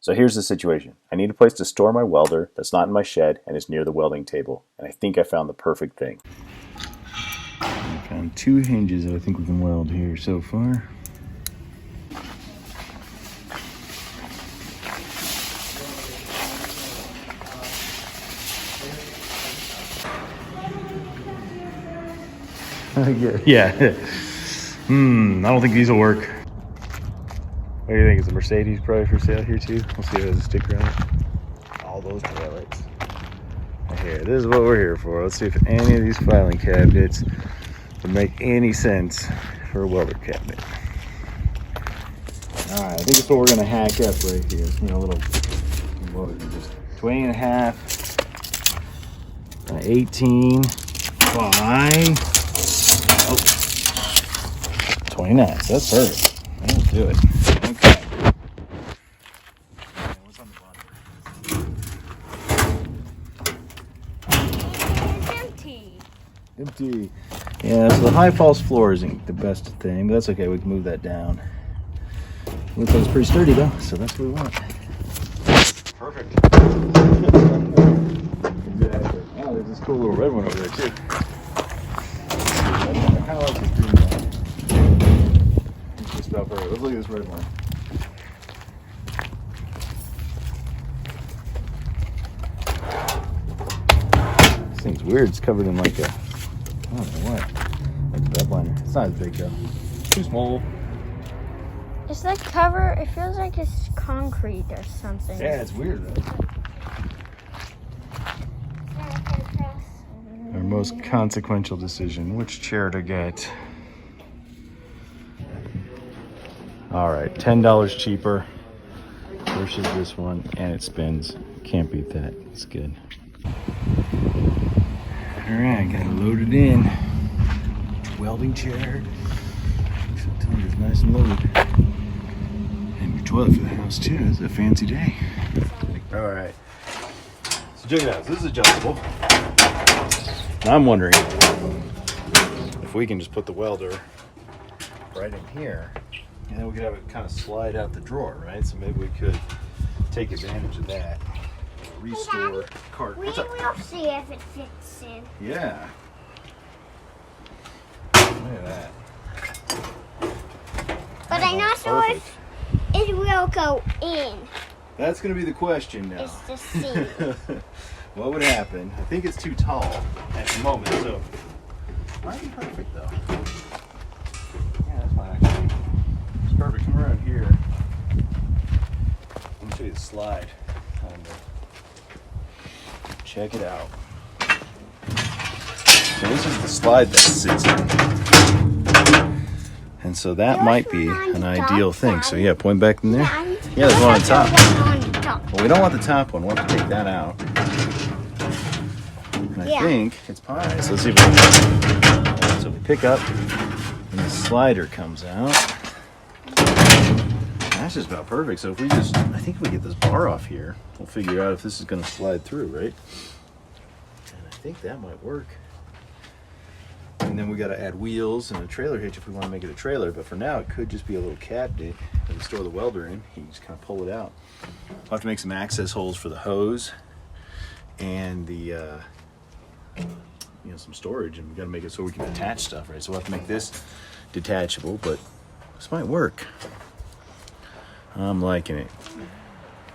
So here's the situation. I need a place to store my welder that's not in my shed and is near the welding table. And I think I found the perfect thing. I found 2 hinges that I think we can weld here so far. Yeah. I don't think these will work. What do you think? Is the Mercedes probably for sale here too? We'll see if it has a sticker on it. All those taillights. Here, this is what we're here for. Let's see if any of these filing cabinets would make any sense for a welder cabinet. All right, I think that's what we're gonna hack up right here. You know, a little, what is it, just 20.5 by 18 by 29. So that's perfect. That'll do it. Okay. What's on the bottom? It's empty. Empty. Yeah, so the high false floor isn't the best thing, but that's okay. We can move that down. Looks like it's pretty sturdy though, so that's what we want. Perfect. Exactly. Oh, there's this cool little red one over there too. I kind of like this green one. It's just about perfect. Let's look at this red one. This thing's weird. It's covered in like a, I don't know what, like a bed liner. It's not as big though. Too small. It's like cover, it feels like it's concrete or something. Yeah, it's weird though. Our most consequential decision, which chair to get. All right, $10 cheaper versus this one, and it spins. Can't beat that. It's good. All right, gotta load it in. Welding chair. It's nice and loaded. And your toilet for the house too. It's a fancy day. All right. So check it out. This is adjustable. Now I'm wondering if we can just put the welder right in here, and then we could have it kind of slide out the drawer, right? So maybe we could take advantage of that. Restore cart. We will see if it fits in. Yeah. Look at that. But I'm not sure if it will go in. That's going to be the question now. It's the seam. What would happen? I think it's too tall at the moment, so might be perfect though. Yeah, that's fine actually. It's perfect. Come around here. Let me show you the slide. Check it out. So this is the slide that sits in. And so that might be an ideal thing. So yeah, point back in there. Yeah, there's one on top. Well, we don't want the top one. We'll have to take that out. And I think it's pie. So let's see if we can. So we pick up, and the slider comes out. That's just about perfect. So if we just, I think if we get this bar off here, we'll figure out if this is going to slide through, right? And I think that might work. And then we got to add wheels and a trailer hitch if we want to make it a trailer. But for now, it could just be a little cabinet that we store the welder in. You can just kind of pull it out. We'll have to make some access holes for the hose and the, some storage. And we got to make it so we can attach stuff, right? So we'll have to make this detachable, but this might work. I'm liking it.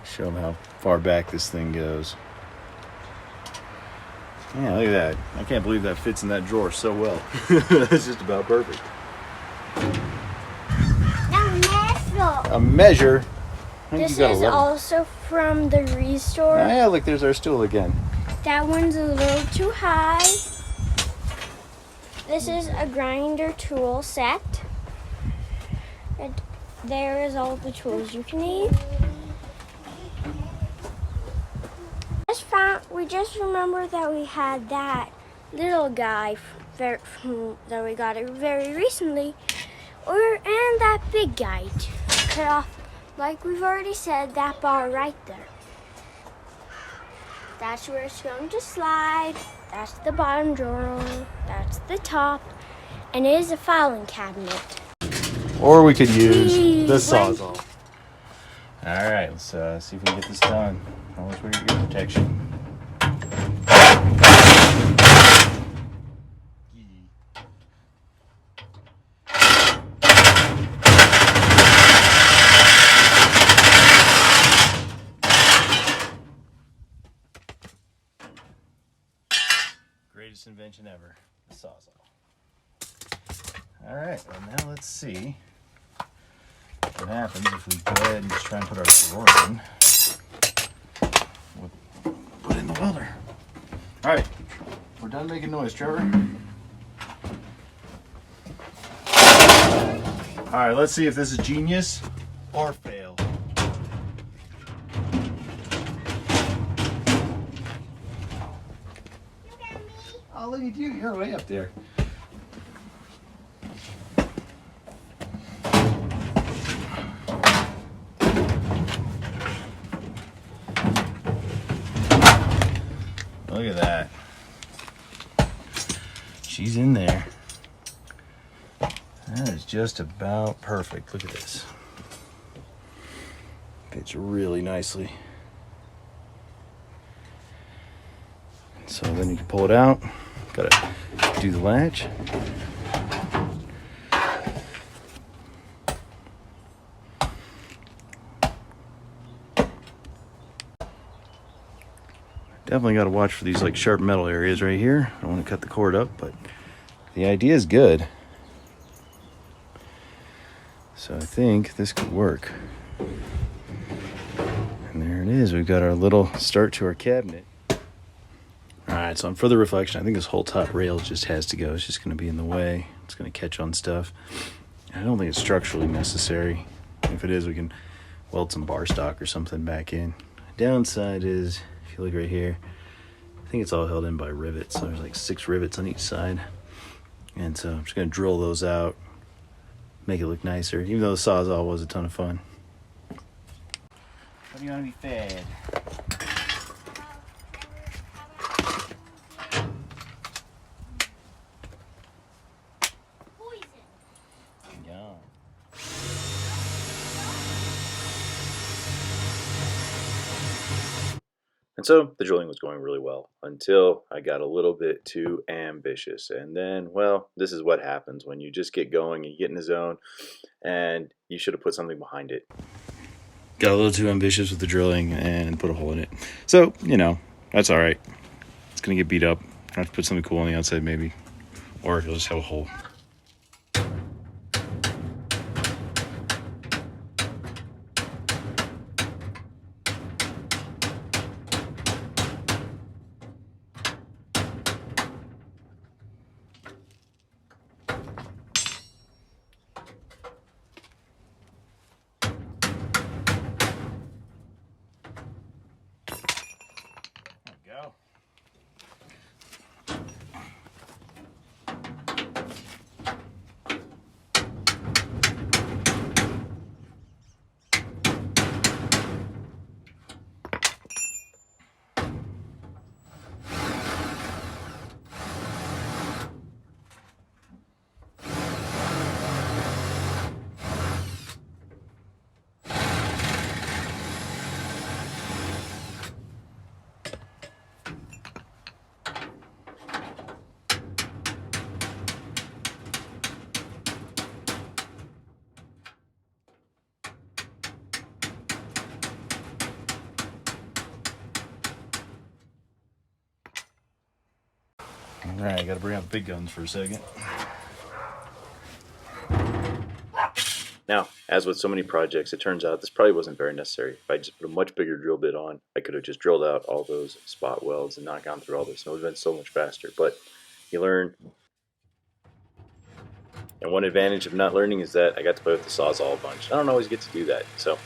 Show them how far back this thing goes. Yeah, look at that. I can't believe that fits in that drawer so well. That's just about perfect. A measure. This is also from the Restore. Oh, yeah, look, there's our stool again. That one's a little too high. This is a grinder tool set. And there is all the tools you can need. We just remembered that we had that little guy that we got it very recently, and that big guy to cut off, like we've already said, that bar right there. That's where it's going to slide. That's the bottom drawer. That's the top, and it is a filing cabinet. Or we could use the Sawzall. All right, let's see if we can get this done. Always wear your ear protection. Greatest invention ever, the Sawzall. All right, well now let's see what happens if we go ahead and just try and put our drawer in. We'll put in the welder. All right, we're done making noise, Trevor. All right, let's see if this is genius or fail. Oh, look at you, you're way up there. Look at that. She's in there. That is just about perfect. Look at this. Fits really nicely. So then you can pull it out. Gotta do the latch. Definitely got to watch for these like sharp metal areas right here. I don't want to cut the cord up, but the idea is good. So I think this could work. And there it is. We've got our little start to our cabinet. All right, so on further reflection, I think this whole top rail just has to go. It's just going to be in the way. It's going to catch on stuff. I don't think it's structurally necessary. If it is, we can weld some bar stock or something back in. Downside is, if you look right here, I think it's all held in by rivets. So there's like 6 rivets on each side. And so I'm just going to drill those out, make it look nicer, even though the Sawzall was a ton of fun. What do you want to be fed? And so the drilling was going really well until I got a little bit too ambitious. And then, well, this is what happens when you just get going, you get in the zone, and you should have put something behind it. Got a little too ambitious with the drilling and put a hole in it. So, you know, that's all right. It's going to get beat up. I have to put something cool on the outside maybe. Or you'll just have a hole. Go. All right, I got to bring out the big guns for a second. Now, as with so many projects, it turns out this probably wasn't very necessary. If I just put a much bigger drill bit on, I could have just drilled out all those spot welds and not gone through all this. It would have been so much faster, but you learn. And one advantage of not learning is that I got to play with the Sawzall a bunch. I don't always get to do that. So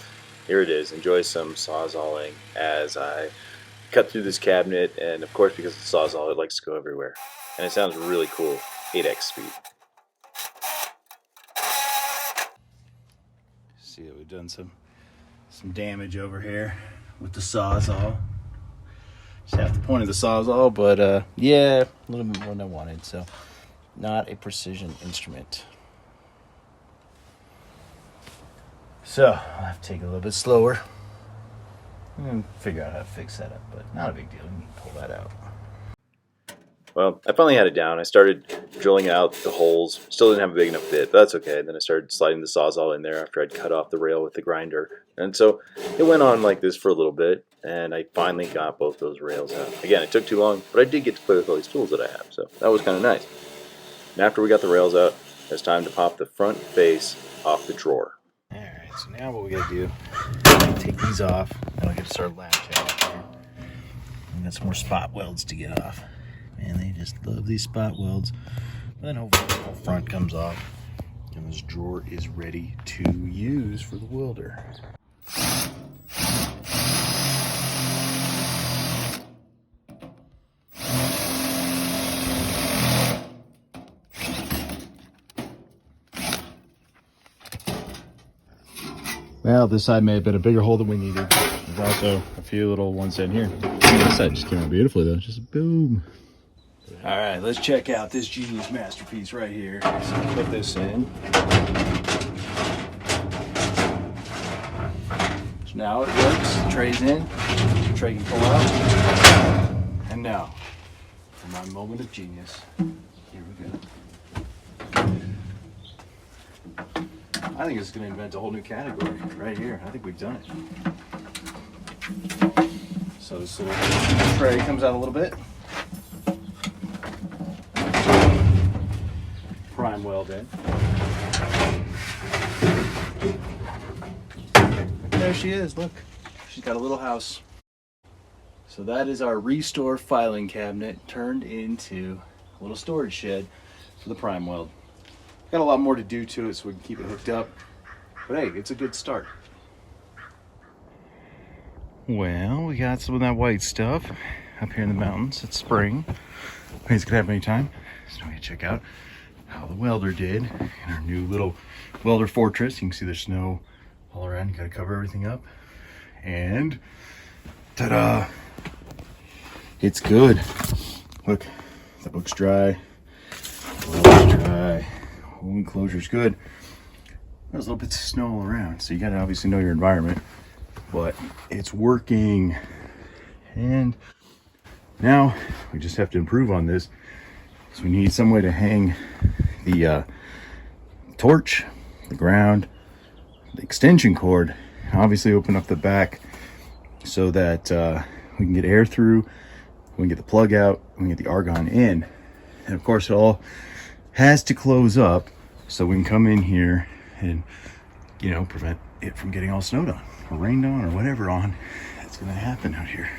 here it is. Enjoy some Sawzalling as I cut through this cabinet. And of course, because it's Sawzall, it likes to go everywhere. And it sounds really cool. 8x speed. See that we've done some damage over here with the Sawzall. Just half the point of the Sawzall, but yeah, a little bit more than I wanted. So not a precision instrument. So I'll have to take it a little bit slower and figure out how to fix that up, but not a big deal. We can pull that out. Well, I finally had it down. I started drilling out the holes. Still didn't have a big enough bit, but that's okay. Then I started sliding the Sawzall in there after I'd cut off the rail with the grinder. And so it went on like this for a little bit, and I finally got both those rails out. Again, it took too long, but I did get to play with all these tools that I have, so that was kind of nice. And after we got the rails out, it's time to pop the front face off the drawer. Alright, so now what we gotta do, take these off, and I gotta start latching off here. And got some more spot welds to get off. Man, they just love these spot welds. But then hopefully the whole front comes off, and this drawer is ready to use for the welder. Well, this side may have been a bigger hole than we needed. There's also a few little ones in here. This side just came out beautifully though, just boom. All right, let's check out this genius masterpiece right here. So put this in. So now it works, the tray's in, the tray can pull out. And now, for my moment of genius, here we go. I think it's going to invent a whole new category right here. I think we've done it. So this little tray comes out a little bit. PrimeWeld in. There she is, look. She's got a little house. So that is our Restore filing cabinet turned into a little storage shed for the PrimeWeld. Got a lot more to do to it so we can keep it hooked up. But hey, it's a good start. Well, we got some of that white stuff up here in the mountains. It's spring. It's gonna have any time. So we can check out how the welder did in our new little welder fortress. You can see there's snow all around. You gotta cover everything up. And ta-da! It's good. Look, the book's dry. The welder's dry. Whole enclosure's good. There's little bits of snow all around, so you gotta obviously know your environment. But it's working. And now we just have to improve on this. So we need some way to hang the torch, the ground, the extension cord, obviously open up the back so that we can get air through, we can get the plug out, we can get the argon in. And of course it all has to close up so we can come in here and, you know, prevent it from getting all snowed on or rained on or whatever on. It's gonna happen out here.